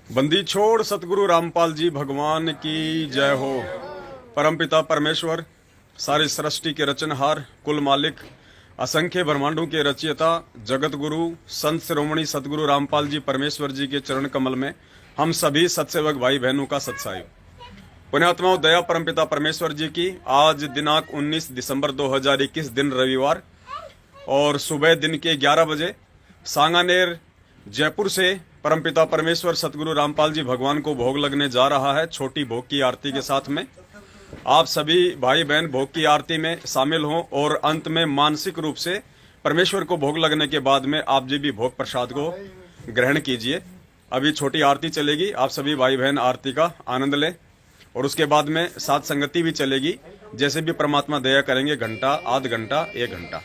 बंदी छोड़ सतगुरु रामपाल जी भगवान की जय हो। परमपिता परमेश्वर, सारी सृष्टि के रचनहार, कुल मालिक, असंख्य ब्रह्मांडों के रचयिता, जगत गुरु संत शिरोमणि सतगुरु रामपाल जी परमेश्वर जी के चरण कमल में हम सभी सत्सेवक भाई बहनों का सत्साई। पुण्यात्माओं, दया परमपिता परमेश्वर जी की। आज दिनांक 19 दिसंबर 2021 दिन रविवार और सुबह दिन के 11 बजे सांगानेर जयपुर से परमपिता परमेश्वर सतगुरु रामपाल जी भगवान को भोग लगने जा रहा है, छोटी भोग की आरती के साथ में। आप सभी भाई बहन भोग की आरती में शामिल हों और अंत में मानसिक रूप से परमेश्वर को भोग लगने के बाद में आप जी भी भोग प्रसाद को ग्रहण कीजिए। अभी छोटी आरती चलेगी, आप सभी भाई बहन आरती का आनंद लें और उसके बाद में साथ संगति भी चलेगी। जैसे भी परमात्मा दया करेंगे, घंटा, आध घंटा, 1 घंटा।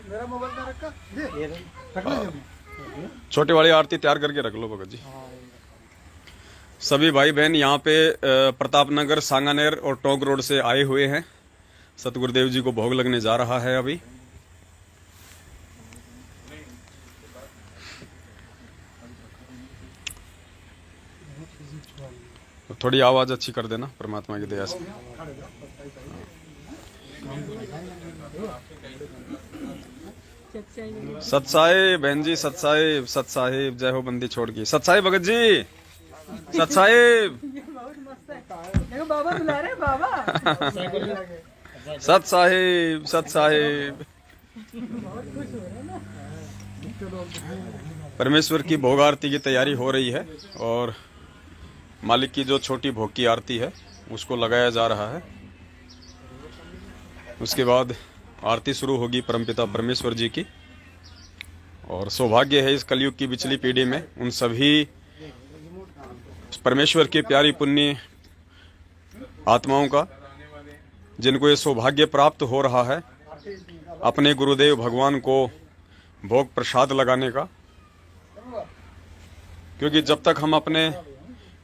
मेरा मोबाइल में रखा छोटी वाली आरती तैयार करके रख लो भगत जी। सभी भाई बहन यहाँ पे प्रताप नगर, सांगानेर और टोंक रोड से आए हुए हैं। सतगुरुदेव जी को भोग लगने जा रहा है। अभी तो थोड़ी आवाज अच्छी कर देना परमात्मा की दया से। सत्साहेब बहन जी, सत्साहेब, सत्साहेब, जय हो बंदी छोड़ की। सत्साहेब भगत जी, सत्साहेब, बाबा बुला रहे बाबा। सत्साहेब, सत्साहेब। परमेश्वर की भोग आरती की तैयारी हो रही है और मालिक की जो छोटी भोग की आरती है उसको लगाया जा रहा है। उसके बाद आरती शुरू होगी परमपिता परमेश्वर जी की। और सौभाग्य है इस कलयुग की पिछली पीढ़ी में उन सभी परमेश्वर की प्यारी पुण्य आत्माओं का, जिनको ये सौभाग्य प्राप्त हो रहा है अपने गुरुदेव भगवान को भोग प्रसाद लगाने का। क्योंकि जब तक हम अपने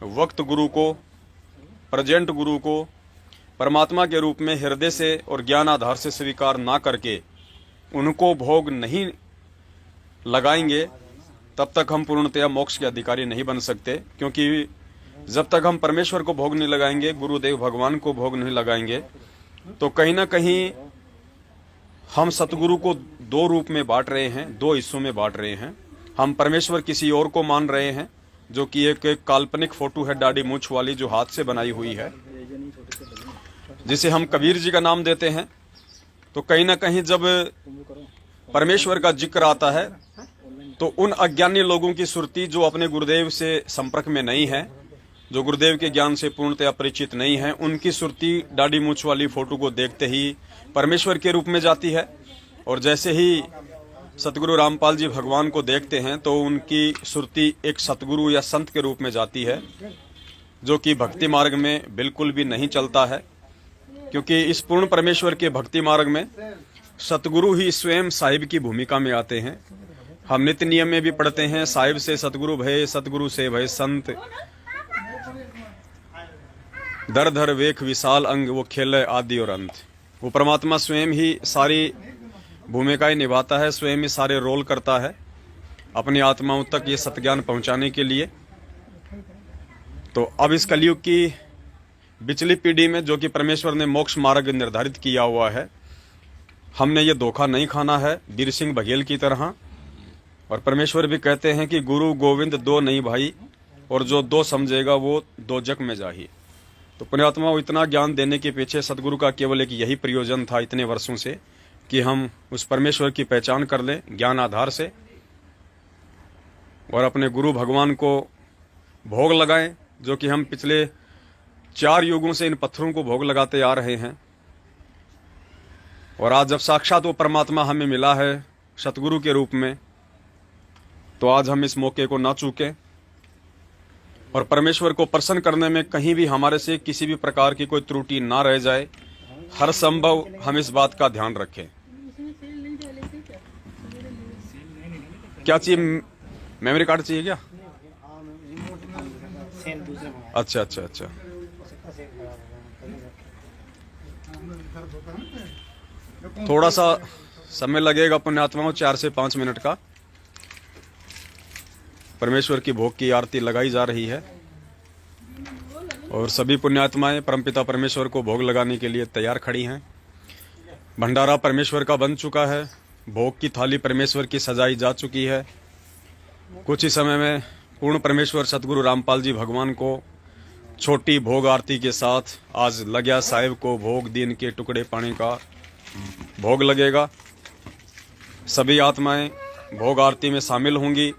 वक्त गुरु को, प्रेजेंट गुरु को परमात्मा के रूप में हृदय से और ज्ञान आधार से स्वीकार ना करके उनको भोग नहीं लगाएंगे, तब तक हम पूर्णतया मोक्ष के अधिकारी नहीं बन सकते। क्योंकि जब तक हम परमेश्वर को भोग नहीं लगाएंगे, गुरुदेव भगवान को भोग नहीं लगाएंगे, तो कहीं ना कहीं हम सतगुरु को 2 रूप में बांट रहे हैं, 2 हिस्सों में बांट रहे हैं। हम परमेश्वर किसी और को मान रहे हैं, जो कि एक काल्पनिक फोटो है दाढ़ी मूछ वाली, जो हाथ से बनाई हुई है, जिसे हम कबीर जी का नाम देते हैं। तो कहीं ना कहीं जब परमेश्वर का जिक्र आता है तो उन अज्ञानी लोगों की सुरती, जो अपने गुरुदेव से संपर्क में नहीं है, जो गुरुदेव के ज्ञान से पूर्णतया परिचित नहीं है, उनकी सुरती दाढ़ी मूछ वाली फोटो को देखते ही परमेश्वर के रूप में जाती है। और जैसे ही सतगुरु रामपाल जी भगवान को देखते हैं तो उनकी सुरती एक सतगुरु या संत के रूप में जाती है, जो कि भक्ति मार्ग में बिल्कुल भी नहीं चलता है। क्योंकि इस पूर्ण परमेश्वर के भक्ति मार्ग में सतगुरु ही स्वयं साहिब की भूमिका में आते हैं। हम नित्य नियम में भी पढ़ते हैं, साहिब से सतगुरु भय, सतगुरु से भय संत, दर धर वेख विशाल अंग, वो खेल आदि और अंत। वो परमात्मा स्वयं ही सारी भूमिकाएं निभाता है, स्वयं ही सारे रोल करता है अपनी आत्माओं तक ये सत्ज्ञान पहुंचाने के लिए। तो अब इस कलयुग की पिछली पीढ़ी में, जो कि परमेश्वर ने मोक्ष मार्ग निर्धारित किया हुआ है, हमने ये धोखा नहीं खाना है वीर सिंह बघेल की तरह। और परमेश्वर भी कहते हैं कि गुरु गोविंद 2 नहीं भाई, और जो 2 समझेगा वो 2 जग में जाही। तो पुण्यात्मा, इतना ज्ञान देने के पीछे सदगुरु का केवल एक यही प्रयोजन था इतने वर्षों से, कि हम उस परमेश्वर की पहचान कर लें ज्ञान आधार से और अपने गुरु भगवान को भोग लगाएं, जो कि हम पिछले 4 युगों से इन पत्थरों को भोग लगाते आ रहे हैं। और आज जब साक्षात वो परमात्मा हमें मिला है सतगुरु के रूप में, तो आज हम इस मौके को ना चूकें और परमेश्वर को प्रसन्न करने में कहीं भी हमारे से किसी भी प्रकार की कोई त्रुटि ना रह जाए। हर संभव हम इस बात का ध्यान रखें। क्या चाहिए? मेमोरी कार्ड चाहिए क्या? अच्छा अच्छा अच्छा। थोड़ा सा समय लगेगा पुण्यात्माओं, 4 से 5 मिनट का। परमेश्वर की भोग की आरती लगाई जा रही है और सभी पुण्यात्माएं परमपिता परमेश्वर को भोग लगाने के लिए तैयार खड़ी हैं। भंडारा परमेश्वर का बन चुका है, भोग की थाली परमेश्वर की सजाई जा चुकी है। कुछ ही समय में पूर्ण परमेश्वर सतगुरु रामपाल जी भगवान को छोटी भोग आरती के साथ आज लग्या साहिब को भोग दिन के टुकड़े पानी का भोग लगेगा। सभी आत्माएं भोग आरती में शामिल होंगी।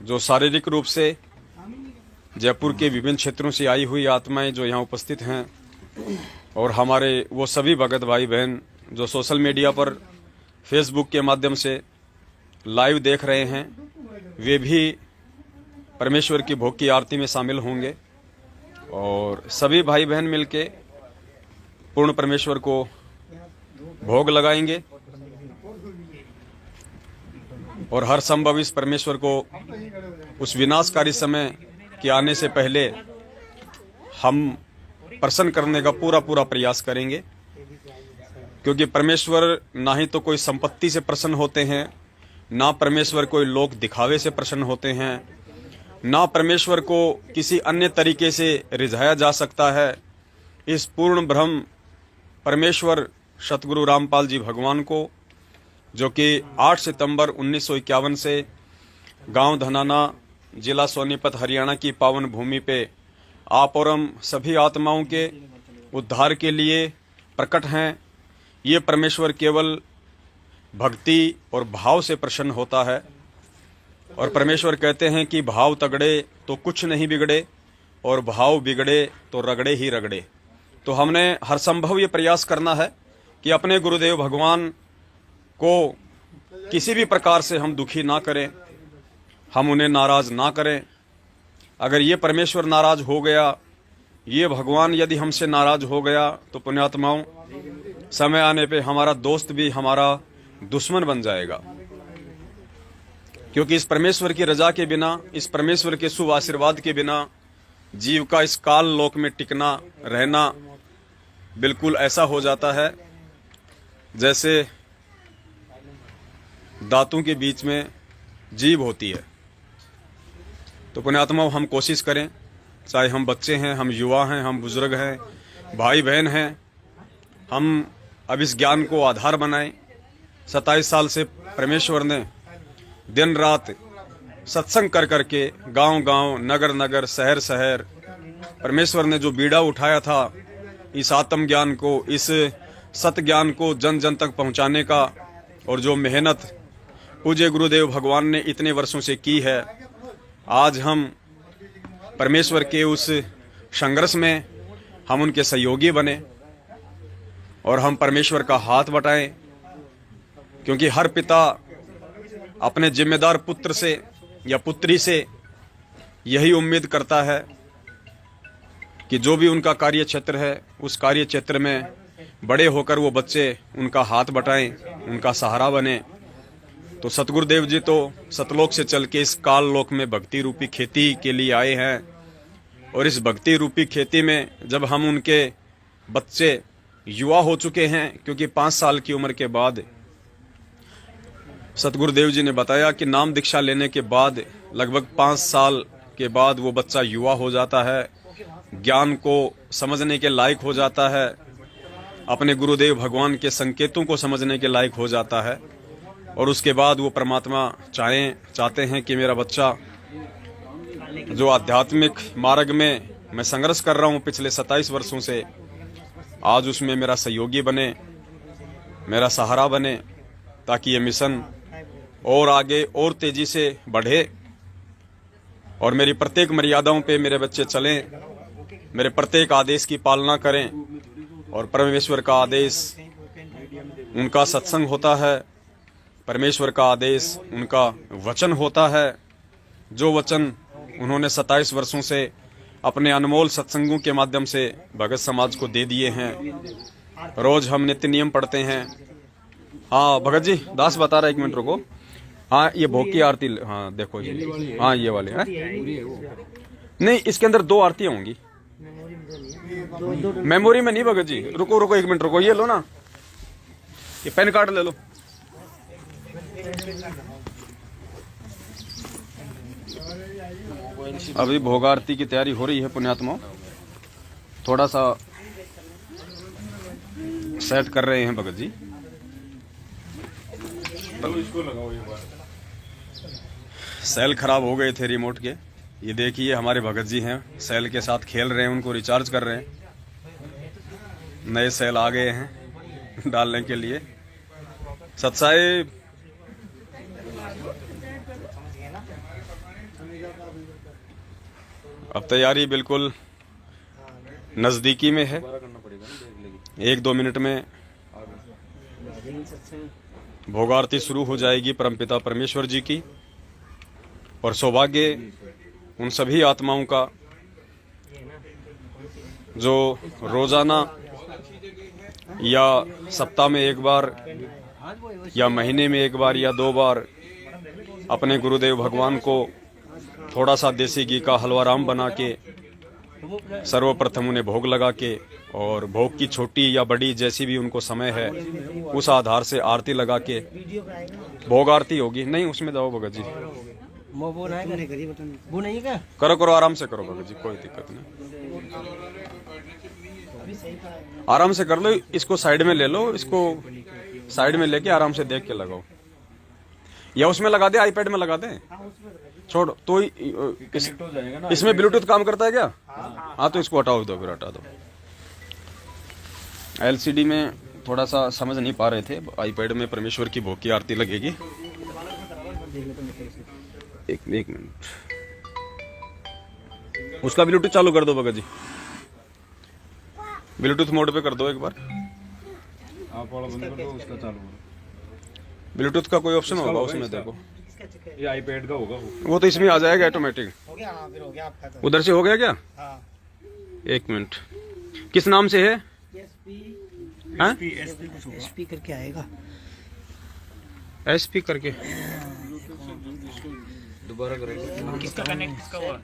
जो शारीरिक रूप से जयपुर के विभिन्न क्षेत्रों से आई हुई आत्माएं जो यहाँ उपस्थित हैं और हमारे वो सभी भगत भाई बहन जो सोशल मीडिया पर फेसबुक के माध्यम से लाइव देख रहे हैं, वे भी परमेश्वर की भोग की आरती में शामिल होंगे और सभी भाई बहन मिलके पूर्ण परमेश्वर को भोग लगाएंगे और हर संभव इस परमेश्वर को उस विनाशकारी समय के आने से पहले हम प्रसन्न करने का पूरा प्रयास करेंगे, क्योंकि परमेश्वर ना ही तो कोई संपत्ति से प्रसन्न होते हैं, ना परमेश्वर कोई लोक दिखावे से प्रसन्न होते हैं, ना परमेश्वर को किसी अन्य तरीके से रिझाया जा सकता है। इस पूर्ण ब्रह्म परमेश्वर सतगुरु रामपाल जी भगवान को, जो कि 8 सितंबर 1951 से गांव धनाना, जिला सोनीपत, हरियाणा की पावन भूमि पे आप और हम सभी आत्माओं के उद्धार के लिए प्रकट हैं। ये परमेश्वर केवल भक्ति और भाव से प्रसन्न होता है और परमेश्वर कहते हैं कि भाव तगड़े तो कुछ नहीं बिगड़े और भाव बिगड़े तो रगड़े ही रगड़े। तो हमने हर संभव ये प्रयास करना है कि अपने गुरुदेव भगवान को किसी भी प्रकार से हम दुखी ना करें, हम उन्हें नाराज ना करें। अगर ये परमेश्वर नाराज हो गया, ये भगवान यदि हमसे नाराज हो गया, तो पुण्यात्माओं समय आने पे हमारा दोस्त भी हमारा दुश्मन बन जाएगा, क्योंकि इस परमेश्वर की रजा के बिना, इस परमेश्वर के शुभ आशीर्वाद के बिना जीव का इस काल लोक में टिकना रहना बिल्कुल ऐसा हो जाता है जैसे दांतों के बीच में जीभ होती है। तो पुण्यात्माओं हम कोशिश करें, चाहे हम बच्चे हैं, हम युवा हैं, हम बुजुर्ग हैं, भाई बहन हैं, हम अब इस ज्ञान को आधार बनाएं। 27 साल से परमेश्वर ने दिन रात सत्संग कर करके गांव-गांव, नगर-नगर, शहर-शहर परमेश्वर ने जो बीड़ा उठाया था इस आत्म ज्ञान को, इस सत ज्ञान को जन जन तक पहुंचाने का, और जो मेहनत पूज्य गुरुदेव भगवान ने इतने वर्षों से की है, आज हम परमेश्वर के उस संघर्ष में हम उनके सहयोगी बने और हम परमेश्वर का हाथ बटाएं, क्योंकि हर पिता अपने जिम्मेदार पुत्र से या पुत्री से यही उम्मीद करता है कि जो भी उनका कार्य क्षेत्र है, उस कार्य क्षेत्र में बड़े होकर वो बच्चे उनका हाथ बटाएं, उनका सहारा बने। तो सतगुरुदेव जी तो सतलोक से चल के इस काल लोक में भक्ति रूपी खेती के लिए आए हैं, और इस भक्ति रूपी खेती में जब हम उनके बच्चे युवा हो चुके हैं, क्योंकि 5 साल की उम्र के बाद सतगुरुदेव जी ने बताया कि नाम दीक्षा लेने के बाद लगभग 5 साल के बाद वो बच्चा युवा हो जाता है, ज्ञान को समझने के लायक हो जाता है, अपने गुरुदेव भगवान के संकेतों को समझने के लायक हो जाता है, और उसके बाद वो परमात्मा चाहते हैं कि मेरा बच्चा जो आध्यात्मिक मार्ग में मैं संघर्ष कर रहा हूँ पिछले 27 वर्षों से, आज उसमें मेरा सहयोगी बने, मेरा सहारा बने, ताकि ये मिशन और आगे और तेजी से बढ़े और मेरी प्रत्येक मर्यादाओं पे मेरे बच्चे चलें, मेरे प्रत्येक आदेश की पालना करें। और परमेश्वर का आदेश उनका सत्संग होता है, परमेश्वर का आदेश उनका वचन होता है, जो वचन उन्होंने 27 वर्षों से अपने अनमोल सत्संगों के माध्यम से भगत समाज को दे दिए हैं। रोज हम नित्य नियम पढ़ते हैं। हाँ भगत जी, दास बता रहा है, 1 मिनट रुको। हाँ ये भोग की आरती, हाँ देखो जी, हाँ ये वाले हैं। नहीं, इसके अंदर 2 आरतियां होंगी, मेमोरी में नहीं भगत जी। रुको 1 मिनट रुको, ये लो ना, ये पेन कार्ड ले लो। अभी भोग आरती की तैयारी हो रही है पुण्यात्माओं, थोड़ा सा सेट कर रहे हैं भगत जी। इसको लगाओ एक बार। सेल खराब हो गए थे रिमोट के, ये देखिए हमारे भगत जी हैं सेल के साथ खेल रहे हैं, उनको रिचार्ज कर रहे हैं। नए सेल आ गए हैं डालने के लिए। सत्साई अब तैयारी बिल्कुल नजदीकी में है, 1-2 मिनट में भोग आरती शुरू हो जाएगी परमपिता परमेश्वर जी की। और सौभाग्य उन सभी आत्माओं का जो रोजाना या सप्ताह में एक बार या महीने में एक बार या 2 बार अपने गुरुदेव भगवान को थोड़ा सा देसी घी का हलवा राम बना के सर्वप्रथम उन्हें भोग लगा के, और भोग की छोटी या बड़ी जैसी भी उनको समय है उस आधार से आरती लगा के भोग आरती होगी। नहीं उसमें जाओ भगत जी, वो नहीं क्या? करो करो आराम से करो भगत जी, कोई दिक्कत नहीं, आराम से कर लो। इसको साइड में ले लो, इसको साइड में लेके आराम से देख के लगाओ, या उसमें लगा दे, आईपैड में लगा दे, छोड़ तो इसमें ब्लूटूथ काम करता है क्या? हाँ तो इसको हटाओ दो, फिर हटा दो। एलसीडी में थोड़ा सा समझ नहीं पा रहे थे, आईपैड में परमेश्वर की भोग की आरती लगेगी। एक मिनट, उसका ब्लूटूथ चालू कर दो भगत जी, ब्लूटूथ मोड पे कर दो एक बार। आप वाला बंद कर दो, उसका चालू करो। ब्लूटूथ का कोई ऑप्शन होगा उसमें, देखो ये आईपैड का होगा वो तो इसमें आ जाएगा ऑटोमेटिक। हो गया? हाँ, फिर हो गया आपका तो। उधर से हो गया क्या? हाँ। 1 मिनट, किस नाम से है? हाँ? एसपी करके आएगा। एसपी करके दोबारा करेंगे। किसका कनेक्ट किसका हुआ?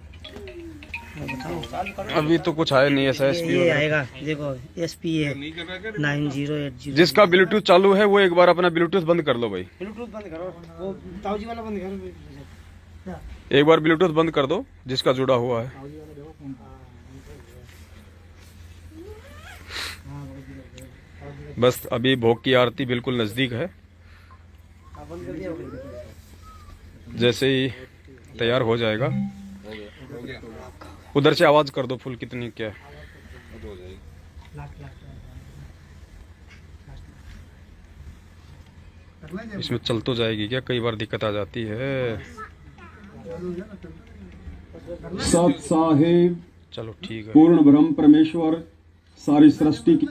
अभी तो कुछ आया नहीं ऐसा एसपी ये आएगा, देखो एसपी है 9080। जिसका ब्लूटूथ चालू है वो एक बार अपना ब्लूटूथ बंद कर लो भाई, ब्लूटूथ बंद करो, वो ताऊजी वाला बंद करो। एक बार ब्लूटूथ बंद कर दो जिसका जुड़ा हुआ है। बस अभी भोग की आरती बिल्कुल नजदीक है, जैसे ही तैयार हो जाएगा उधर से आवाज कर दो फुल कितनी क्या है। इसमें चल तो जाएगी क्या? कई बार दिक्कत आ जाती है। सत साहिब चलो ठीक है। पूर्ण ब्रह्म परमेश्वर सारी सृष्टि की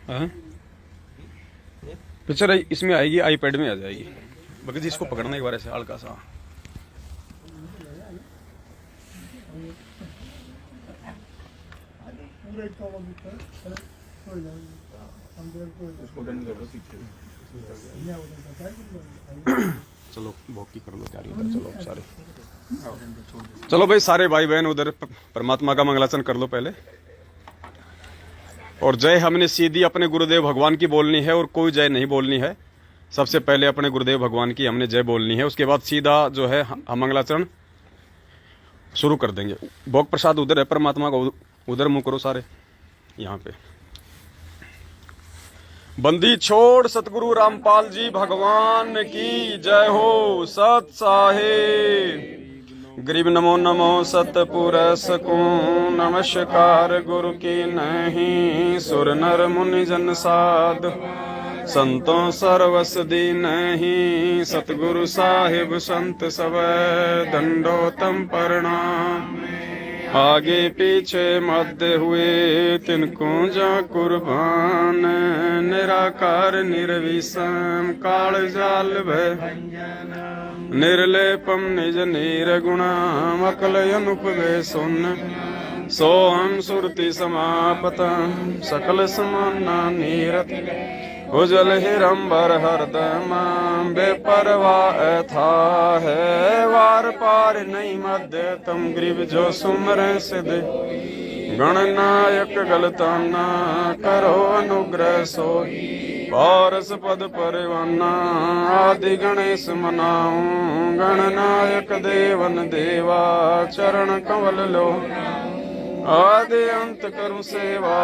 हाँ? पिक्चर इसमें आएगी, आईपैड में आ जाएगी। भगत जी इसको पकड़ना एक बार ऐसे हल्का सा। चलो भोग की कर लो तैयारी उधर, चलो सारे चलो भाई, सारे भाई बहन उधर परमात्मा का मंगलाचरण कर लो पहले। और जय हमने सीधी अपने गुरुदेव भगवान की बोलनी है, और कोई जय नहीं बोलनी है। सबसे पहले अपने गुरुदेव भगवान की हमने जय बोलनी है, उसके बाद सीधा जो है हम मंगलाचरण शुरू कर देंगे। भोग प्रसाद उधर है परमात्मा का, उधर मुंह करो सारे। यहाँ पे बंदी छोड़ सतगुरु रामपाल जी भगवान की जय हो। सत साहिब गरीब नमो नमो सतपुरस को नमस्कार गुरु की नहीं। सुर नर मुनि जन साध संतों सर्वस दी नहीं। सतगुरु साहिब संत सब दंडोतम प्रणाम। आगे पीछे मध्य हुए तिनको जा कुर्बान। निराकार निर्विषम काल जाल भय निर्लेपम निज निर्गुणम अकल अनुपवे सुन। सोहम सुरति समापतम सकल समाना नीरत। उजल हिरंबर हरदमा बेपरवा था है। वार पार नहीं मध्य तम ग्रीव जो सुमर सिद्ध। गणनायक गलताना करो अनुग्रह सोई पारस पद परिवाना आदि गणेश मनाऊं गणनायक देवन देवा चरण कमल लो आदि अंत करु सेवा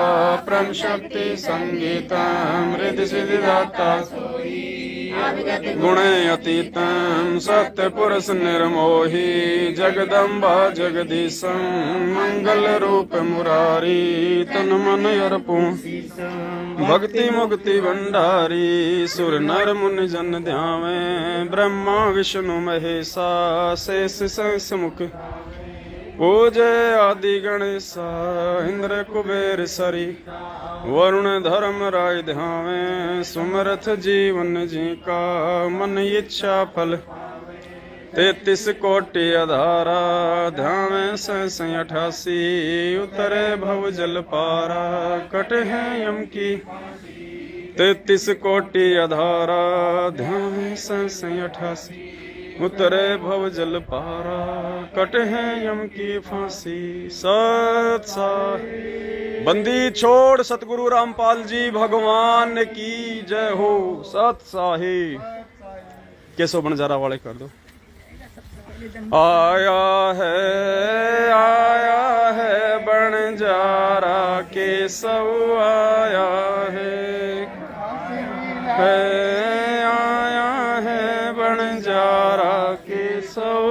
प्रेम शक्ति संगीतम हृदय सिद्धि दाता गुणे अतीतम सत्य पुरुष निर्मोही जगदम्बा जगदीशम मंगल रूप मुरारी तन मन अर्पू भक्ति मुक्ति भंडारी सुर नर मुनि जन ध्यावे ब्रह्मा विष्णु महेशा शेष सहस मुख पूजे आदि गणेशा इंद्र कुबेर सरी वरुण धर्म राय ध्यावे सुमरथ जीवन जी का मन इच्छा फल 33 कोटि अधारा ध्यावे सहस 88 उतरे भव जल पारा कट है यम की 33 कोटि अधारा ध्यावे सहस 88 उतरे भव जल पारा कट है यम की फांसी सत बंदी छोड़ सतगुरु रामपाल जी भगवान की जय हो। सत साहिब केसो बनजारा वाले कर दो। आया है बनजारा केसव आया है बनजारा केसव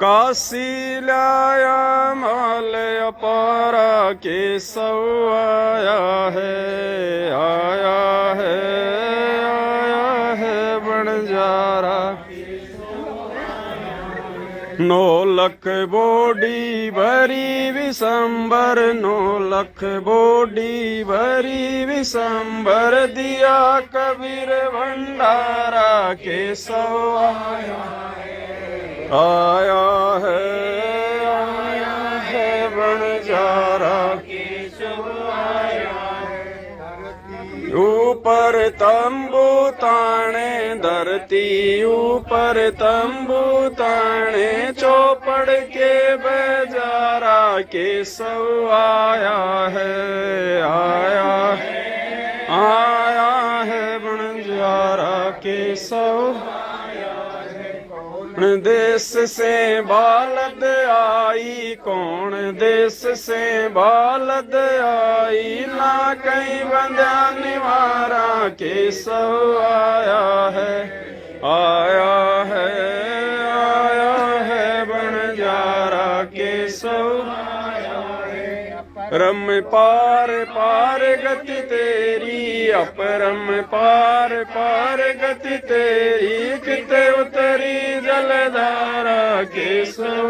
काशी लाया माल अपारा केसव आया है बनजारा 9 लख बोडी भरी विशंबर 9 लख बोडी भरी विशंबर दिया कबीर भंडारा केसव आया है बनजारा ऊपर तंबू ताने धरती ऊपर तंबू ताने चौपड़ के बेजारा केसव आया है बनजारा केसव देश से बालद आई कौन देश से बालद आई ना कहीं बंदा निवारा केसव आया है बनजारा केसव रम पार पार गति तेरी अपरम पार पार गति तेरी किते उतरी जलधारा केसव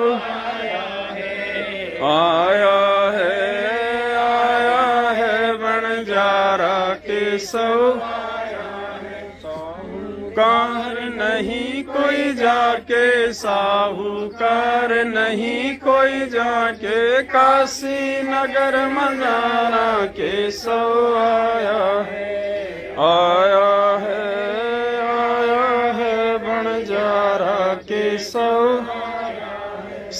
आया है बनजारा केसव साहूकार नहीं कोई जाके साहूकार नहीं कोई जाके काशी नगर मजारा केसव आया है बनजारा केसव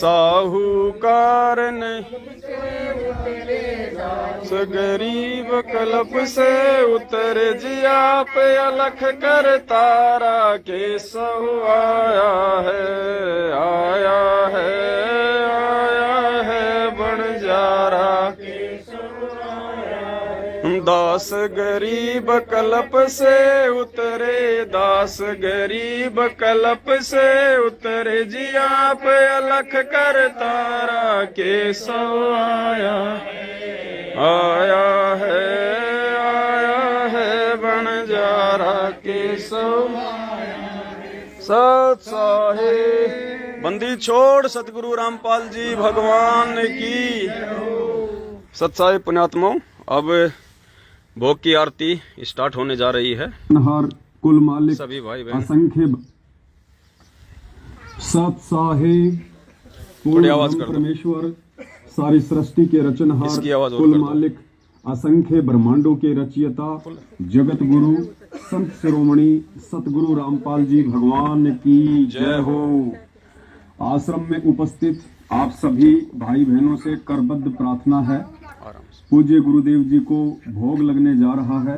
साहूकार नहीं गरीब कल्प से उतर जिया पे अलख कर तारा केसव आया है बनजारा दास गरीब कल्प से उतरे दास गरीब कल्प से उतरे जिया पे अलख कर तारा केसव आया है बनजारा केसव सत साहिब बंदी छोड़ सतगुरु रामपाल जी भगवान की। सत साहिब पुण्यात्माओं अब भोग की आरती स्टार्ट होने जा रही है। कुल मालिक सभी भाई बहन असंख्य सत साहिब थोड़ी आवाज कर दो। परमेश्वर सारी सृष्टि के रचनहार इसकी आवाज और कुल कर दो। मालिक असंख्य ब्रह्मांडों के रचयिता जगत गुरु संत शिरोमणि सतगुरु रामपाल जी भगवान की जय हो। आश्रम में उपस्थित आप सभी भाई बहनों से करबद्ध प्रार्थना है। आराम से। पूज्य गुरुदेव जी को भोग लगने जा रहा है।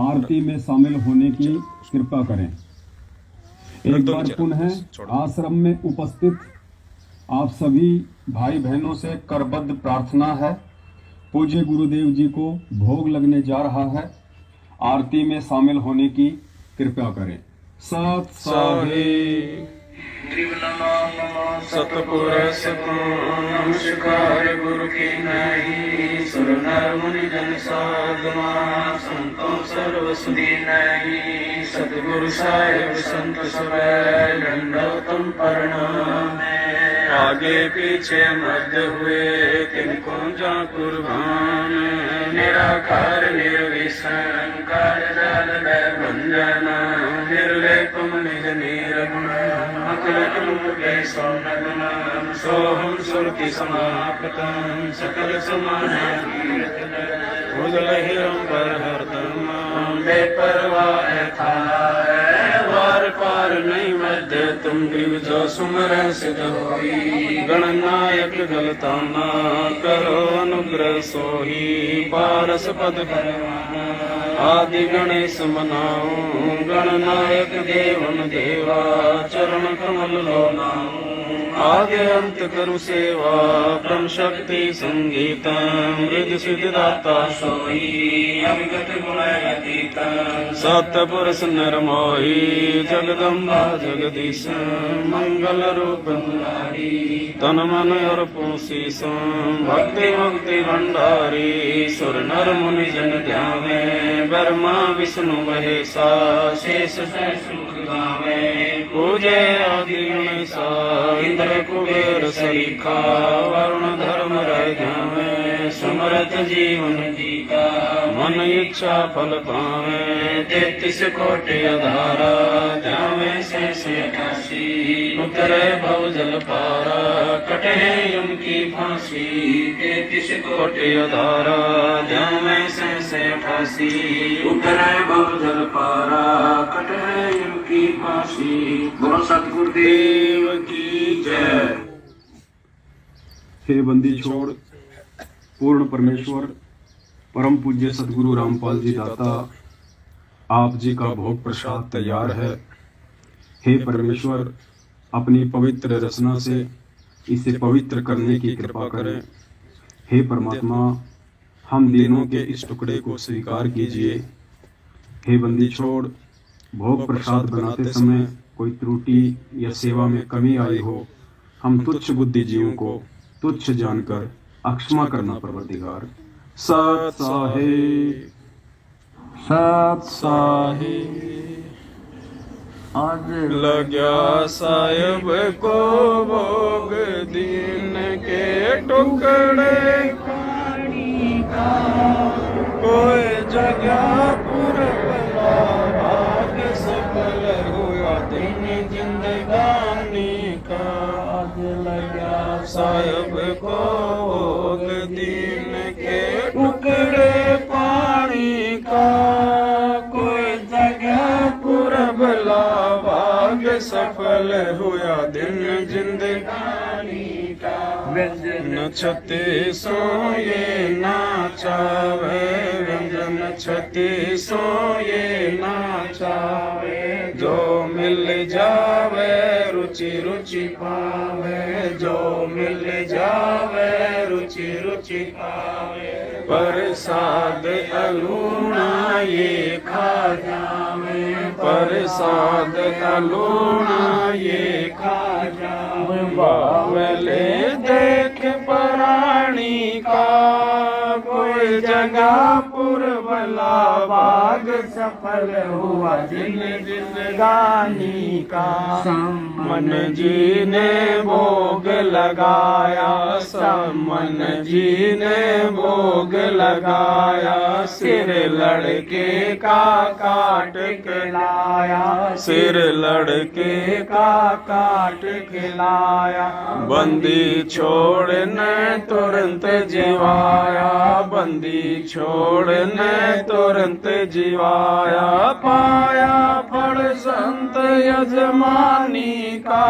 आरती में शामिल होने की कृपा करें। एक बार पुनः आश्रम में उपस्थित आप सभी भाई बहनों से करबद्ध प्रार्थना है। पूज्य गुरुदेव जी को भोग लगने जा रहा है। आरती में शामिल होने की कृपा करें। सत साहे सतपुरुष को नमस्कार गुरु की नहीं, सुर नर मुनि जन साधुआ संतों सर्व सुधी नहीं। सतगुरु साहिब संत सुबह दंडोतम प्रणाम। आगे पीछे मध्य हुए तिनको जा कुर्बान। निराकार निर्विशन काल जाल भंजन, निर्लेपम निज निर्गुण अखिल मुखे सौनगुण। सोहम सुरति समाप्तम सकल समान उजल हिरम पर हरदम। बेपरवाह था वार पार नहीं मध्य तुम गिव जो सुमर सिद्ध होई। गणनायक गलताना करो अनुग्रह सोही। पारस पद करवाना आदि गणेश मनाओ। गणनायक देवन देवा चरण कमल लो नाओ। आदि अंत करु सेवा ब्रह्म शक्ति संगीतम। मृद सिद्धाता सोई अविगत गुण अतीत। सतपुरुष निर्मोही जगदम्बा जगदीश। मंगल रूप मुरारी तन मन अर्पो शीश। भक्ति मुक्ति भंडारी सुर नर मुनि जन ध्यावे। ब्रह्मा विष्णु महेशा शेष सुख गावे। पूजे आदि गणेशा इंद्र कुबेर सरीखा। वरुण धर्म राजावे समर्थ जीवन जीता। मन इच्छा फल पावे 33 कोटि अधारा। ध्यावे शेष 88 उतरे भव जल पारा। कटे यम की फांसी 33 कोटि अधारा। ध्यावे शेष 88 उतरे भव जल पारा। कटे यम की फांसी। बोलो सतगुरुदेव की जय। हे बंदी छोड़ पूर्ण परमेश्वर परम पूज्य सदगुरु रामपाल जी दाता, आप जी का भोग प्रसाद तैयार है। हे परमेश्वर, अपनी पवित्र रचना से इसे पवित्र करने की कृपा करें। हे परमात्मा, हम दिनों के इस टुकड़े को स्वीकार कीजिए। हे बंदी छोड़, भोग प्रसाद बनाते समय कोई त्रुटि या सेवा में कमी आई हो, हम तुच्छ बुद्धिजीवों को तुच्छ जानकर अक्षमा करना परवरदिगार। सत साहे सत साहे। आज लग्या साहिब को भोग दीन के टुकड़े पानी का। कोई जगह पुरबला भाग सफल हुआ दिन जिंदगानी का। आज लग्या साहिब को भोग दीन के टुकड़े पानी का। कोई जगह पुरबला भाग सफल हुआ दिन जिंदगानी का। व्यंजन छते सोए नाचावे। व्यंजन छते सोए नाचावे। जो मिल जावे रुचि रुचि पावे। जो मिल जावे रुचि रुचि पावे। प्रसाद अलूना ये खा जावे। प्रसाद अलूना ये खा जावे। बावले देख प्राणी का। कोई जगह पुरबला भाग सफल हुआ दिन जिंदगानी का। मन जी ने भोग लगाया। मन जी ने भोग लगाया। सिर लड़के का काट के लाया। सिर लड़के का काट के लाया। बंदी छोड़ने तुरंत जीवाया। बंदी छोड़ने तुरंत जीवाया। पाया छोड़ संत यजमानी का,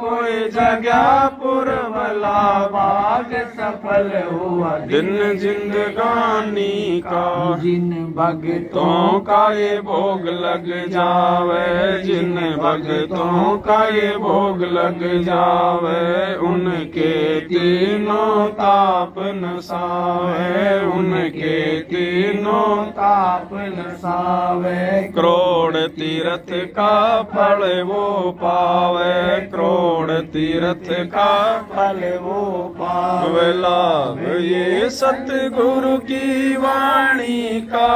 कोई जगह पुरवला भाग सफल हुआ दिन जिंदगानी का। जिन भक्तों का ये भोग लग जावे, जिन भक्तों का ये भोग लग जावे, उनके तीनों ताप नसावे, उनके तीनों ताप नसावे। करोड़ तीर्थ का फल वो पावे, करोड़ तीर्थ का फल वो पावे। लाभ ये सतगुरु की वाणी का,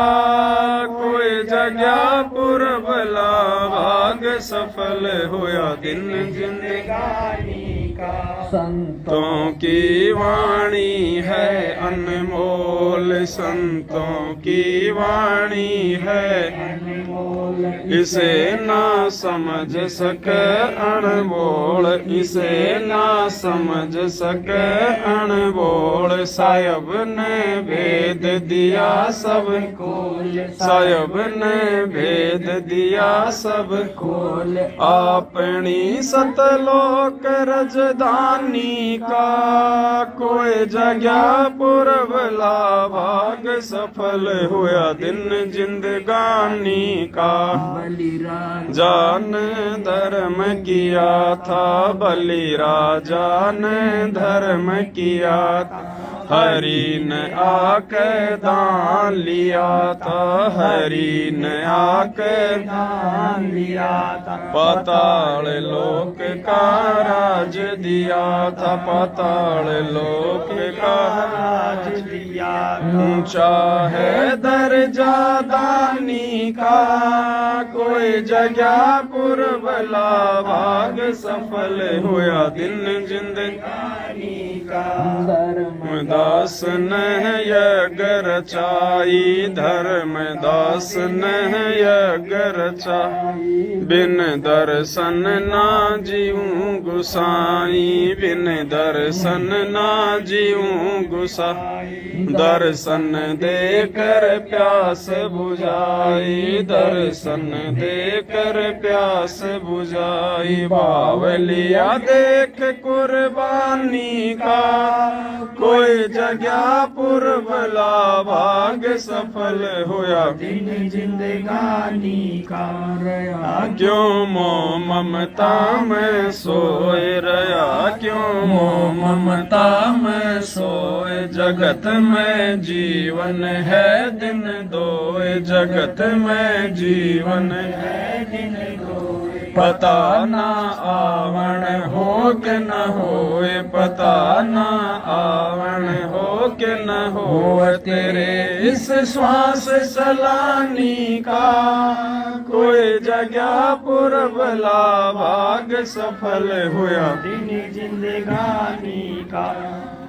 कोई जगह पुरबला भाग सफल होया दिन जिंदगानी का। संतों की वाणी है अनमोल, संतों की वाणी है अनमोल, इसे ना समझ सके अनमोल, इसे ना समझ सके अनमोल। साहब ने भेद दिया सबको, साहब ने भेद दिया सबको। अपनी सतलोक रजधानी का, कोई जगह पुरबला भाग सफल हुआ दिन जिंदगानी का। बलि राजा ने धर्म किया था, बलि राजा ने धर्म किया था। हरि ने आके दान लिया था, हरि ने आके दान लिया था। पाताल लोक का राज दिया था, पाताल लोक का राज दिया। ऊंचा है दर्जा दानी का, कोई जगह पुरबला भाग सफल हुआ दिन जिंदगानी का। धर्मदास ने यज्ञ रचाई, धर्मदास ने यज्ञ रचाई। बिन दर्शन ना जीऊं गुसाई, बिन दर्शन ना जीऊं गुसाई। दर्शन देकर प्यास बुझाई, दर्शन देकर प्यास बुझाई। भाव लिया देख कुर्बानी का, कोई जगह पुरबला भाग सफल होया दिन जिंदगानी का। क्यों मोह ममता में सोए रहा, क्यों मोह ममता में सोए। जगत में जीवन है दिन दोए, जगत में जीवन है दिन दोए। पता ना आवण हो के न होए, पता ना आवण हो के न हो। तेरे इस श्वास सलानी का, कोई जगह पुरबला भाग सफल हुआ दिन जिंदगानी का।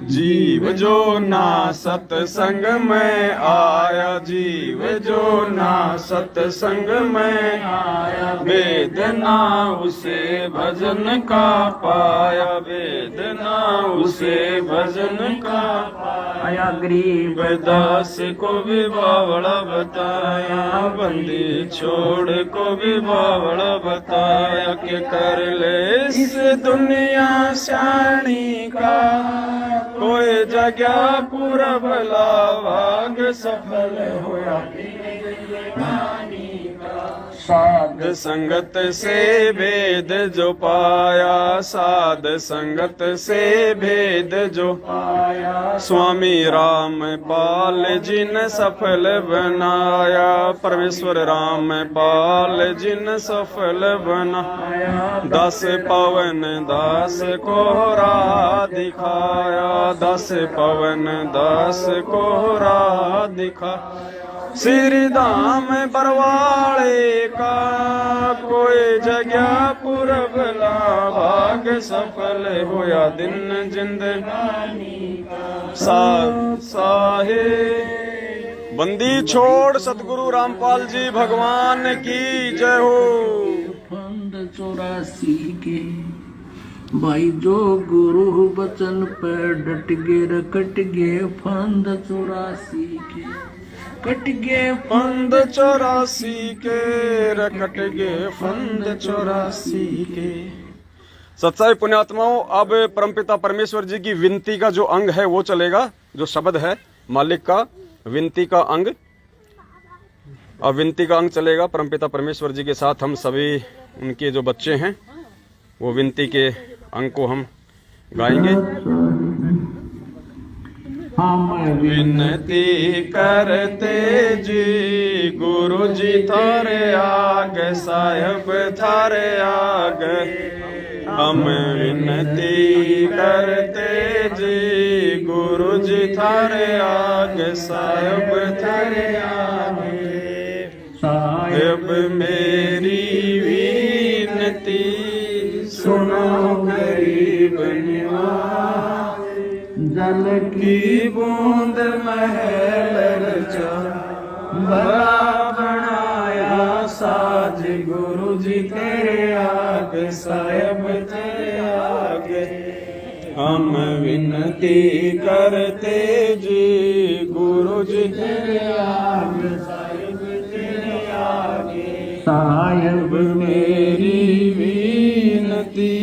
जीव जो ना सत्संग में आया, जीव जो ना सत्संग में आया। वेदना उसे भजन का पाया, वेदना उसे भजन का पाया। गरीब दास को भी बावड़ा बताया, बंदी छोड़ को भी बावड़ा बताया। कि कर ले इस दुनिया शानी का, कोई जगह पुरबला भाग सफल हुआ। साध संगत से भेद जो पाया, साध संगत से भेद जो पाया। स्वामी राम पाल जी ने सफल बनाया, परमेश्वर राम पाल जी ने सफल बनाया। 10 पवन दास को राह दिखाया, 10 पवन दास को राह दिखा। श्री धाम बरवाड़े का, कोई जगह पुरबला भाग सफल होया दिन जिंदगानी का। साहे बंदी छोड़ सतगुरु रामपाल जी भगवान की जय हो। 84 के भाई जो गुरु बचन पे डट गे रकट गे फंद 84 के कट गे फंद 84 के रकट गे फंद 84 के। सच्चाई पुण्यात्माओं, अब परमपिता परमेश्वर जी की विनती का जो अंग है वो चलेगा, जो शब्द है मालिक का विनती का अंग। अब विनती का अंग चलेगा परमपिता परमेश्वर जी के साथ। हम सभी उनके जो बच्चे हैं वो विनती के अंग को हम गाएंगे। हम विनती करते जी गुरु जी थारे आगे, साहिब थारे आगे। हम विनती करते जी गुरु जी थारे आगे, साहिब थारे आगे। साहिब मेरी विनती सुनो गरीब निवास, जल की बूंद महल रचा, बड़ा बनाया साज। गुरु जी तेरे आगे, साहिब तेरे आगे। हम विनती करते जी गुरु जी तेरे आगे, साहिब तेरे आगे। साहिब मेरी विनती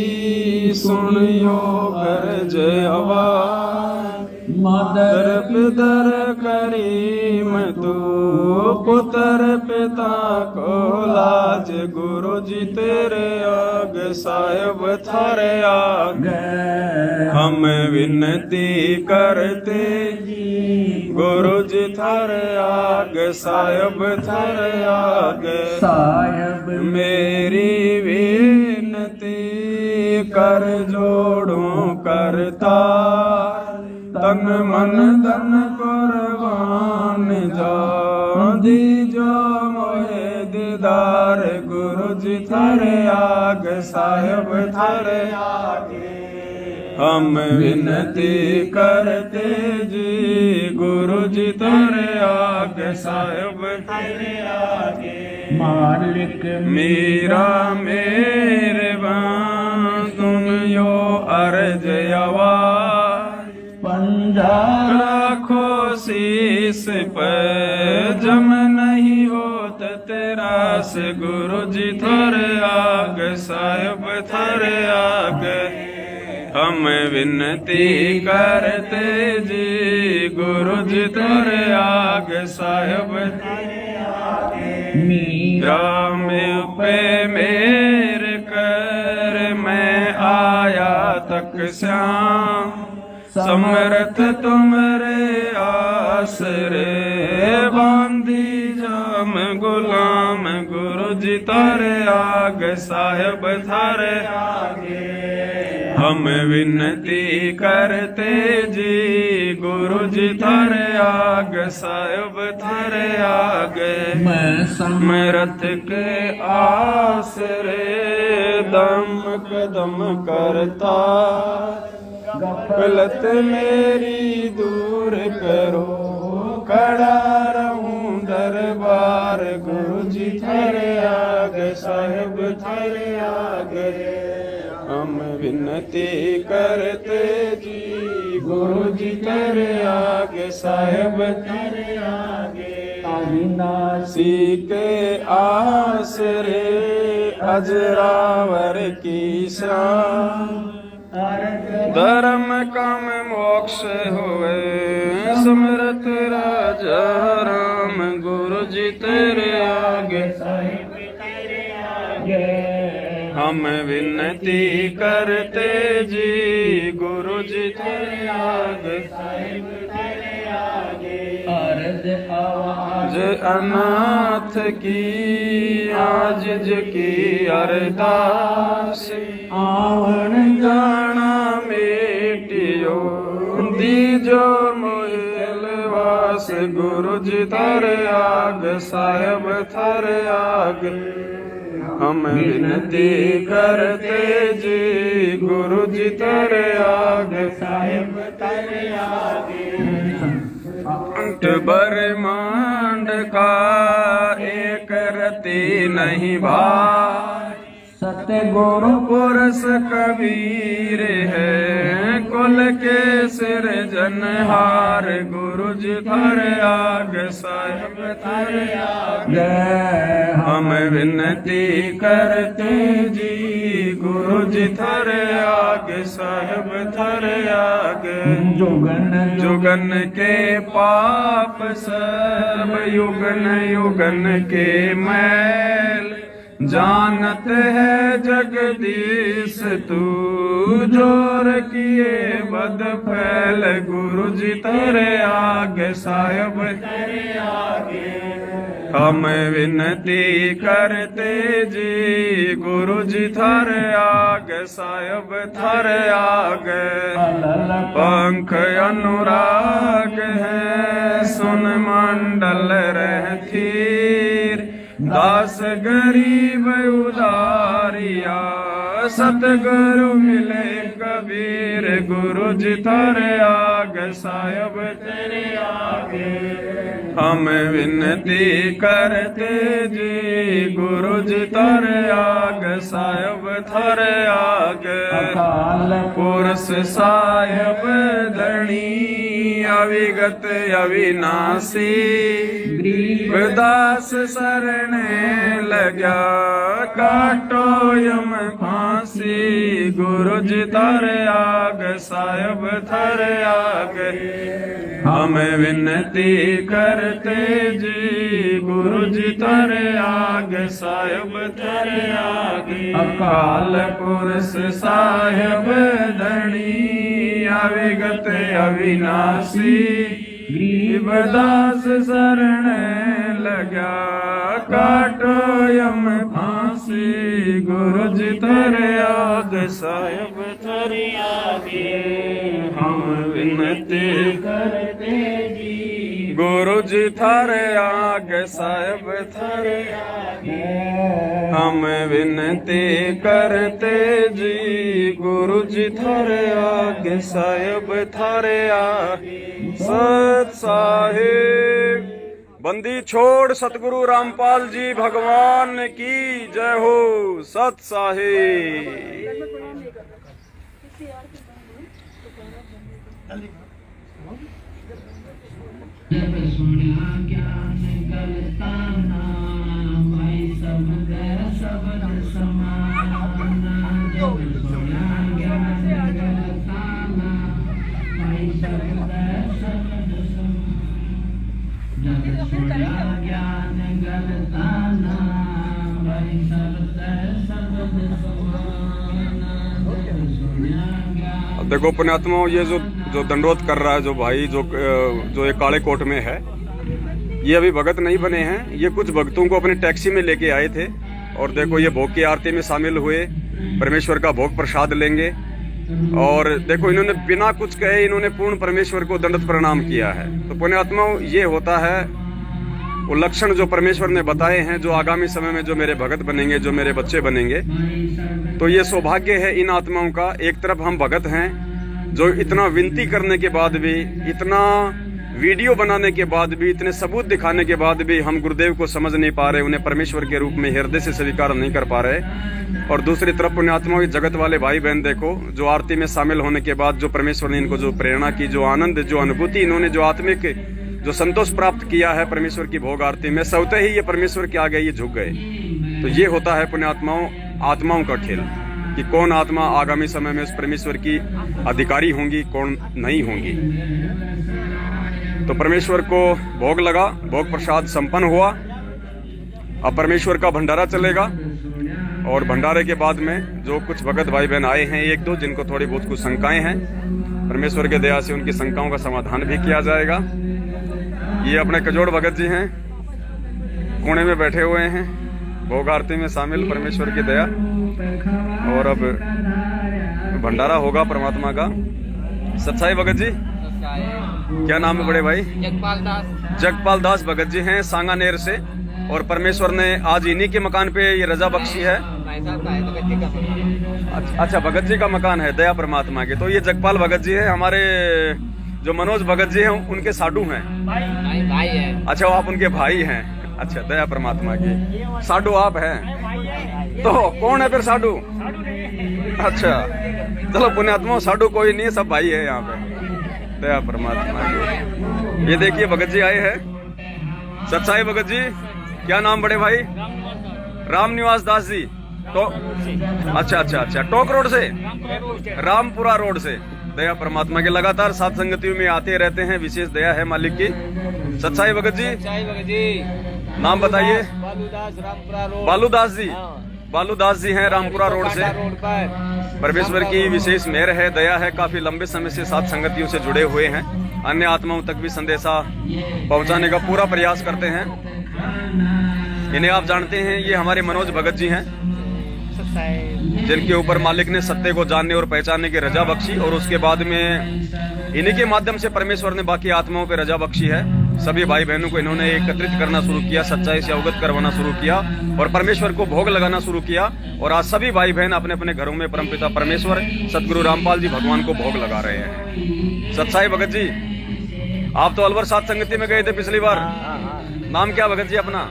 सुनियो अर्ज आवाज। मदर पितर करीम तू, पुत्र पिता को लाज। गुरु जी तेरे आगे, साहिब थारे आगे। हम विनती करते जी गुरु जी थारे आगे, साहिब थारे आगे। साहिब मेरी विनती कर जोड़ूं करता, तन मन धन कुर्बान जान। दीजो मोहे दीदार, गुरु जी थारे आगे, साहिब थारे आगे। हम विनती करते जी गुरु जी थारे आगे, साहिब थारे आगे। मालिक मेरा मेहरबान तुम यो अर्ज आवाज। पंजाब लाखो शीस पे जम नहीं होत तेरा से। गुरु जी थारे आगे, साहिब थारे आगे। हम विनती करते जी गुरु जी थारे आगे, साहिब थारे आगे। मीरा में पे मेरे कर मैं आया तक श्याम। समर्थ तुमरे आसरे बांधी जाम गुलाम। गुरु जी थारे आगे, साहिब थारे आगे। हम विनती करते जी गुरु जी थारे आगे, साहिब थारे आगे। मैं समरथ के आसरे दम कदम करता। गफलत मेरी दूर करो, खड़ा रहूं दरबार। गुरु जी थारे आगे, साहिब थारे आगे। हम विनती करते जी गुरु जी तेरे आगे, साहिब तेरे आगे। अविनाशी के आसरे अजरावर की शान। धर्म कम मोक्ष हुए समरथ राजा राम। गुरु जी तेरे आगे, साहिब तेरे आगे। हम विनती करते जी गुरु जी तेरे आगे, साहिब तेरे आगे। अर्ज आवाज अनाथ की आज की अरदास। आवन जाना मेटियो दीजो मोहलवास। गुरु जी थारे आगे, साहिब थारे आगे। हम विनती करते जी गुरु जी तेरे आगे, साहिब तेरे आगे। ब्रह्मांड का एक रति नहीं भाई। सतगुरु पुरस कबीर है कुल के सिर जनहार गुरु जी थर आग साहिब थर आग हम विनती करते जी गुरु जी थर आग साहिब थर आग जुगन जुगन के पाप सब युगन युगन के मैल जानत है जगदीश तू जोर किए बद फैल गुरु जी तेरे आगे साहिब तेरे आगे हम विनती करते जी गुरु जी थारे आगे साहिब थारे आगे पंख अनुराग है सुन मंडल रहतीर दास गरीब उदारिया सतगुरु मिले कबीर गुरु जी तेरे आगे साहिब तेरे आगे हम विनती करते जी गुरु जी तेरे आगे साहिब तेरे आगे पुरुष साहिब धनी अविगत अविनाशी दास शरण लगा काटो यम फांसी गुरु जी तारे आग साहिब थारे आग हम विनती करते जी गुरु जी तारे आग साहिब थारे आग अकाल पुरुष साहिब धनी अविगत अविनाशी गरीबदास शरण लगा काटो यम फांसी गुरु जी तेरे आग साहिब तेरे आगे हम विनती करते जी गुरु जी थारे आग साहिब थारे आगे हम विनती करते जी गुरु जी थारे आग साहिब थारे आगे सत साहिब बंदी छोड़ सतगुरु रामपाल जी भगवान की जय हो। सत साहिब जब सुना ज्ञान गलता नाम भाई शब्द शब्द समाना जब सुना ज्ञान गलता नाम भाई शब्द शब्द समाना जब सुना ज्ञान गलता नाम भाई शब्द शब्द समाना जब सुना ज्ञान। देखो पुण्यात्माओं, ये जो दंडोत कर रहा है जो भाई जो ये काले कोट में है, ये अभी भगत नहीं बने हैं। ये कुछ भक्तों को अपनी टैक्सी में लेके आए थे और देखो ये भोग की आरती में शामिल हुए, परमेश्वर का भोग प्रसाद लेंगे। और देखो इन्होंने बिना कुछ कहे इन्होंने पूर्ण परमेश्वर को दंडवत प्रणाम किया है। तो पुण्यात्माओं, ये होता है वो लक्षण जो परमेश्वर ने बताए हैं, जो आगामी समय में जो मेरे भगत बनेंगे, जो मेरे बच्चे बनेंगे। तो ये सौभाग्य है इन आत्माओं का। एक तरफ हम भगत हैं जो इतना विनती करने के बाद भी, इतना वीडियो बनाने के बाद भी, इतने सबूत दिखाने के बाद भी हम गुरुदेव को समझ नहीं पा रहे, उन्हें परमेश्वर के रूप में हृदय से स्वीकार नहीं कर पा रहे। और दूसरी तरफ पुण्यात्माओं, जगत वाले भाई बहन देखो, जो आरती में शामिल होने के बाद जो परमेश्वर ने इनको जो प्रेरणा की, जो आनंद, जो अनुभूति, इन्होंने जो आत्मिक जो संतोष प्राप्त किया है परमेश्वर की भोग आरती में, स्वतः ही ये परमेश्वर के आगे ये झुक गए। तो ये होता है पुण्यात्माओं आत्माओं का खेल कि कौन आत्मा आगामी समय में उस परमेश्वर की अधिकारी होंगी, कौन नहीं होंगी। तो परमेश्वर को भोग लगा, भोग प्रसाद संपन्न हुआ। अब परमेश्वर का भंडारा चलेगा और भंडारे के बाद में जो कुछ भगत भाई बहन आए हैं, एक दो जिनको थोड़ी बहुत कुछ शंकाएं हैं, परमेश्वर के दया से उनकी शंकाओं का समाधान भी किया जाएगा। ये अपने कजोड़ भगत जी हैं, कोने में बैठे हुए हैं, भोग आरती में शामिल, परमेश्वर की दया। और अब भंडारा होगा परमात्मा का। सच्चाई भगत जी, क्या नाम है बड़े भाई? जगपाल दास भगत जी हैं सांगानेर से। और परमेश्वर ने आज इन्हीं के मकान पे ये रजा बख्शी है। अच्छा, भगत जी का मकान है, दया परमात्मा के। तो ये जगपाल भगत जी हैं, हमारे जो मनोज भगत जी हैं उनके साडू हैं। भाई है। अच्छा, वो आप उनके भाई हैं। अच्छा, दया परमात्मा की। साधु आप हैं तो कौन है फिर साधु? अच्छा, चलो पुण्यात्मा, साधु कोई नहीं है, सब भाई है यहाँ पे। दया परमात्मा की। ये देखिए भगत जी आए हैं, सत्साई भगत जी। क्या नाम बड़े भाई? राम निवास दास जी। तो अच्छा, टोक रोड से, रामपुरा रोड से। दया परमात्मा के लगातार साथ संगतियों में आते रहते हैं, विशेष दया है मालिक की। सत्साई भगत जी, नाम बताइए। बालूदास जी। बालूदास जी हैं रामपुरा रोड से। परमेश्वर की विशेष मेहर है, दया है, काफी लंबे समय से साथ संगतियों से जुड़े हुए हैं, अन्य आत्माओं तक भी संदेशा पहुंचाने का पूरा प्रयास करते हैं। इन्हें आप जानते हैं, ये हमारे मनोज भगत जी हैं, जिनके ऊपर मालिक ने सत्य को जानने और पहचानने की रजा बख्शी, और उसके बाद में इन्हीं के माध्यम से परमेश्वर ने बाकी आत्माओं पर रजा बख्शी है। सभी भाई बहनों को इन्होंने एकत्रित करना शुरू किया, सच्चाई से अवगत करवाना शुरू किया और परमेश्वर को भोग लगाना शुरू किया। और आज सभी भाई बहन अपने अपने घरों में परमपिता परमेश्वर सतगुरु रामपाल जी भगवान को भोग लगा रहे हैं। सत्साई भगत जी, आप तो अलवर सात संगति में गए थे पिछली बार। नाम क्या भगत जी अपना?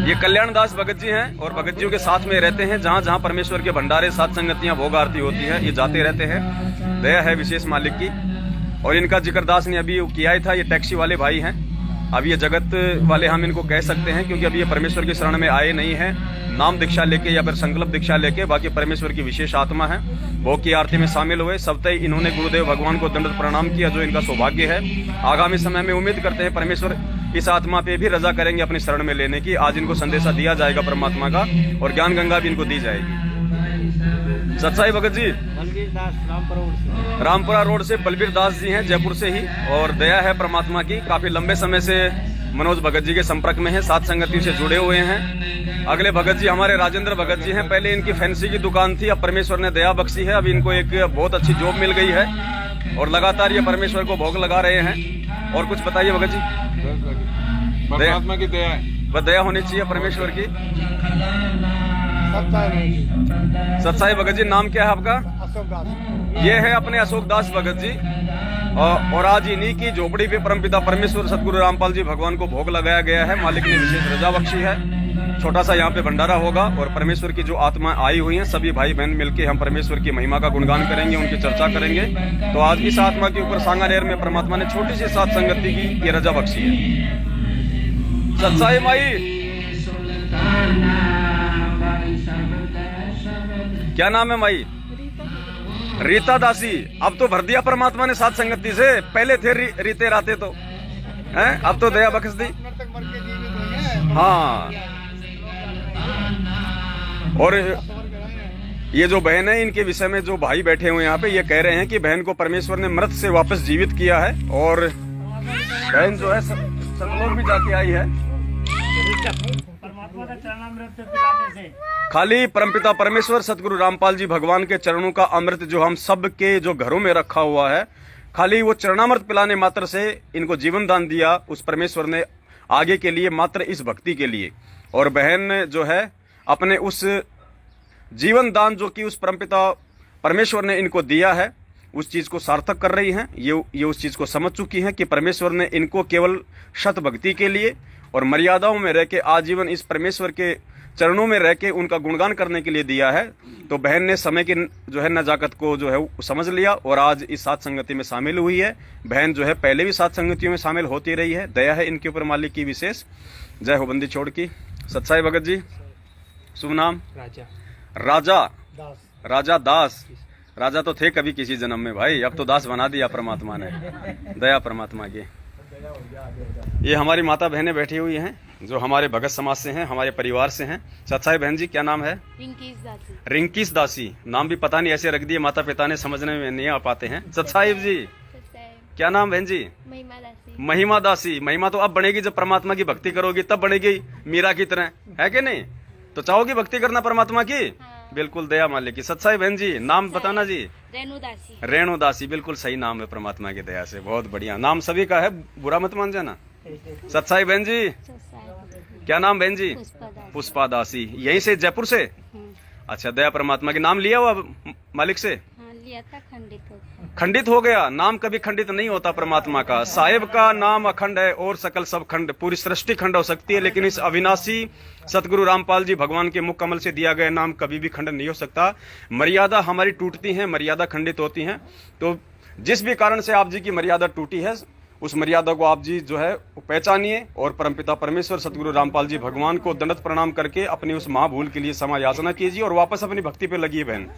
ये कल्याण दास भगत जी हैं, और भगत जियों के साथ में रहते हैं। जहाँ जहाँ परमेश्वर के भंडारे, सात संगतियां, भोग आरती होती है, ये जाते रहते हैं। दया है विशेष मालिक की। और इनका जिक्र दास ने अभी किया ही था। ये टैक्सी वाले भाई हैं, अब ये जगत वाले हम इनको कह सकते हैं, क्योंकि अभी ये परमेश्वर की शरण में आए नहीं है नाम दीक्षा लेके या फिर संकल्प दीक्षा लेके। बाकी परमेश्वर की विशेष आत्मा है, भोग की आरती में शामिल हुए। सबतई इन्होंने गुरुदेव भगवान को दंडवत प्रणाम किया, जो इनका सौभाग्य है। आगामी समय में उम्मीद करते हैं परमेश्वर इस आत्मा पे भी रजा करेंगे अपनी शरण में लेने की। आज इनको संदेशा दिया जाएगा परमात्मा का, और ज्ञान गंगा भी इनको दी जाएगी। सत्साई भगत जी, रामपुरा रोड से बलबीर दास जी हैं, जयपुर से ही। और दया है परमात्मा की, काफी लंबे समय से मनोज भगत जी के संपर्क में है, सात संगति से जुड़े हुए हैं। अगले भगत जी हमारे राजेंद्र भगत जी हैं। पहले इनकी फैंसी की दुकान थी, अब परमेश्वर ने दया बख्शी है, अब इनको एक बहुत अच्छी जॉब मिल गई है, और लगातार ये परमेश्वर को भोग लगा रहे हैं। और कुछ बताइए भगत जी। परमात्मा की दया है, बस दया होनी चाहिए परमेश्वर की। सत्साई भगत जी, नाम क्या है आपका? ये है अपने अशोक दास भगत जी। और आज इन्हीं की झोपड़ी पे परमपिता परमेश्वर सतगुरु रामपाल जी भगवान को भोग लगाया गया है। मालिक ने विशेष रजा बख्शी है। छोटा सा यहाँ पे भंडारा होगा, और परमेश्वर की जो आत्मा आई हुई है, सभी भाई बहन मिलके हम परमेश्वर की महिमा का गुणगान करेंगे, उनकी चर्चा करेंगे। तो आज इस आत्मा के ऊपर सांगानेर में परमात्मा ने छोटी सी सात संगति की ये रजा बख्शी है। सत्साई माई, क्या नाम है माई? रीता दासी। अब तो भर दिया परमात्मा ने सात संगति से, पहले थे रीते राते तो हैं, अब तो दया बख्श दी। हाँ, और ये जो बहन है, इनके विषय में जो भाई बैठे हुए यहाँ पे, ये कह रहे हैं कि बहन को परमेश्वर ने मृत से वापस जीवित किया है, और बहन जो है सतलोक भी जाके आई है। परमात्मा का चरणामृत पिलाने से, खाली परमपिता परमेश्वर सतगुरु रामपाल जी भगवान के चरणों का अमृत जो हम सब के जो घरों में रखा हुआ है, खाली वो चरणामृत पिलाने मात्र से इनको जीवन दान दिया उस परमेश्वर ने, आगे के लिए, मात्र इस भक्ति के लिए। और बहन जो है अपने उस जीवन दान जो कि उस परमपिता परमेश्वर ने इनको दिया है, उस चीज को सार्थक कर रही हैं। ये उस चीज को समझ चुकी हैं कि परमेश्वर ने इनको केवल शत भक्ति के लिए और मर्यादाओं में रह के आजीवन इस परमेश्वर के चरणों में रह के उनका गुणगान करने के लिए दिया है। तो बहन ने समय की जो है नजाकत को जो है समझ लिया, और आज इस सात संगति में शामिल हुई है। बहन जो है पहले भी सात संगतियों में शामिल होती रही है। दया है इनके ऊपर मालिक की विशेष। जय हो बंदी छोड़ की। सत्साई भगत जी, शुभ नाम? राजा दास। राजा तो थे कभी किसी जन्म में भाई, अब तो दास बना दिया परमात्मा ने। दया परमात्मा की। ये हमारी माता बहनें बैठी हुई हैं, जो हमारे भगत समाज से हैं, हमारे परिवार से हैं। सत्साई बहन जी, क्या नाम है? रिंकीस दासी। नाम भी पता नहीं ऐसे रख दिए, माता पिता ने समझने में नहीं आ पाते हैं। सत्साई जी, क्या नाम बहन जी? महिमा दासी। महिमा तो अब बनेगी जब परमात्मा की भक्ति करोगी, तब बनेगी मीरा की तरह, है कि नहीं? तो चाहोगी भक्ति करना परमात्मा की? हाँ। बिल्कुल दया मालिक की। सत्साई बहन जी, नाम बताना जी। रेणु दासी। बिल्कुल सही नाम है परमात्मा की दया से, बहुत बढ़िया नाम सभी का है, बुरा मत मान जाना। सत्साई बहन जी, क्या नाम बहन जी? पुष्पा दासी। यहीं से, जयपुर से? अच्छा, दया परमात्मा के नाम लिया हुआ मालिक से? हाँ, लिया था, खंडित हो खंडित हो गया। नाम कभी खंडित नहीं होता परमात्मा का। साहिब का नाम अखंड है और सकल सब खंड, पूरी सृष्टि खंड हो सकती है, लेकिन इस अविनाशी सतगुरु रामपाल जी भगवान के मुख कमल से दिया गया नाम कभी भी खंडन नहीं हो सकता। मर्यादा हमारी टूटती है, मर्यादा खंडित होती है। तो जिस भी कारण से आप जी की मर्यादा टूटी है, उस मर्यादा को आप जी जो है पहचानिए और परमपिता परमेश्वर सतगुरु रामपाल जी भगवान को दंडवत प्रणाम करके अपनी उस महाभूल के लिए क्षमा याचना कीजिए और वापस अपनी भक्ति पे लगिए बहन।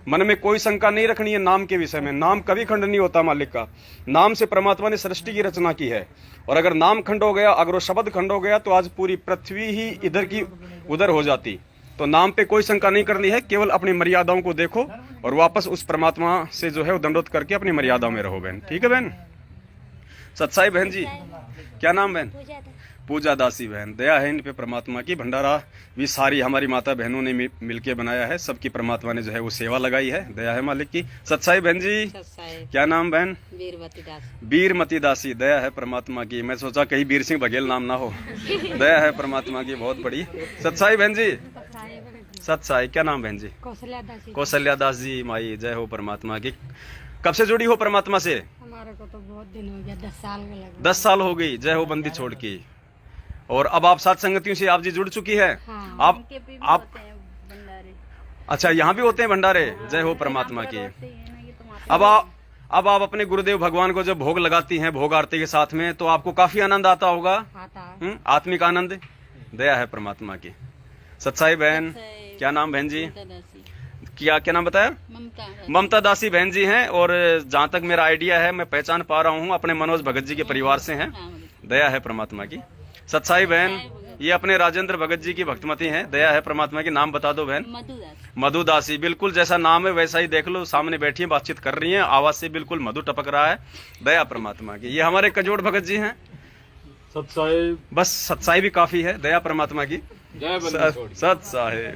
मन में कोई शंका नहीं रखनी है नाम के विषय में। नाम कभी खंड नहीं होता मालिक का। नाम से परमात्मा ने सृष्टि की रचना की है, और अगर नाम खंड हो गया, अगर वो शब्द खंड हो गया, तो आज पूरी पृथ्वी ही इधर की उधर हो जाती। तो नाम पे कोई शंका नहीं करनी है, केवल अपनी मर्यादाओं को देखो और वापस उस परमात्मा से जो है वो दंडोत करके अपनी मर्यादाओं में रहो बहन। ठीक है बहन? सत्साई बहन जी, क्या नाम बहन? पूजा दासी बहन। दया है इन पे परमात्मा की। भंडारा भी सारी हमारी माता बहनों ने मिलके बनाया है, सबकी परमात्मा ने जो है वो सेवा लगाई है। दया है मालिक की। सत्साई बहन जी, क्या नाम बहन? वीरमती दासी। दया है परमात्मा की। मैं सोचा कहीं वीर सिंह बघेल नाम ना हो। दया है परमात्मा की बहुत बड़ी। सत्साई बहन जी, सत्साई क्या नाम बहन जी? कौशल्या दास जी। माई जय हो परमात्मा की। कब से जुड़ी हो परमात्मा से? हमारे को तो बहुत दिन हो गया, 10 साल के लगे। 10 साल हो गई। जय हो बंदी छोड़ की। और अब आप सात संगतियों से आप जी जुड़ चुकी है। हाँ, आप अच्छा, यहाँ भी होते हैं भंडारे। जय हो परमात्मा की। अब आप अपने गुरुदेव भगवान को जब भोग लगाती हैं भोग आरती के साथ में, तो आपको काफी आनंद आता होगा। आत्मिक आनंद। दया है परमात्मा की। सत्साई बहन, क्या नाम बहन जी? क्या नाम बताया? ममता दासी बहन जी हैं। और जहाँ तक मेरा आइडिया है, मैं पहचान पा रहा हूँ, अपने मनोज भगत जी के परिवार से हैं। दया है परमात्मा की। सत्साई बहन, ये अपने राजेंद्र भगत जी की भक्तमती हैं। दया है परमात्मा की। नाम बता दो बहन। मधु दासी। बिल्कुल जैसा नाम है वैसा ही देख लो, सामने बैठी है, बातचीत कर रही हैं, आवाज से बिल्कुल मधु टपक रहा है। दया परमात्मा की। ये हमारे कजोड़ भगत जी हैं। सत्साई। बस सत्साई भी काफी है। दया परमात्मा की। सत्साई।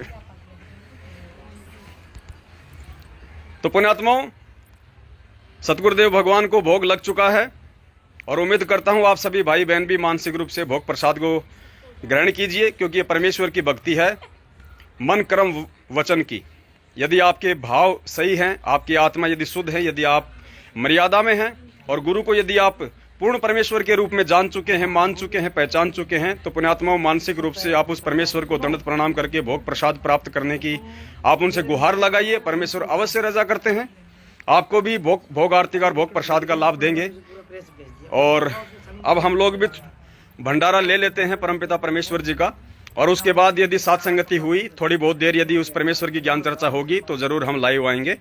तो पुण्यात्माओं, सतगुरुदेव भगवान को भोग लग चुका है और उम्मीद करता हूं आप सभी भाई बहन भी मानसिक रूप से भोग प्रसाद को ग्रहण कीजिए, क्योंकि ये परमेश्वर की भक्ति है, मन कर्म वचन की। यदि आपके भाव सही हैं, आपकी आत्मा यदि शुद्ध है, यदि आप मर्यादा में हैं और गुरु को यदि आप पूर्ण परमेश्वर के रूप में जान चुके हैं, मान चुके हैं, पहचान चुके हैं, तो पुण्यात्माओं मानसिक रूप से आप उस परमेश्वर को दंडवत प्रणाम करके भोग प्रसाद प्राप्त करने की आप उनसे गुहार लगाइए। परमेश्वर अवश्य रजा करते हैं, आपको भी भोग आरती का और भोग प्रसाद का लाभ देंगे। और अब हम लोग भी भंडारा ले लेते हैं परमपिता परमेश्वर जी का, और उसके बाद यदि साथ संगति हुई, थोड़ी बहुत देर यदि उस परमेश्वर की ज्ञान चर्चा होगी, तो जरूर हम लाइव आएंगे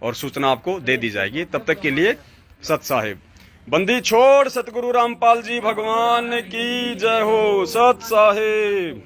और सूचना आपको दे दी जाएगी। तब तक के लिए सत साहिब। बंदी छोड़ सतगुरु रामपाल जी भगवान की जय हो। सत साहिब।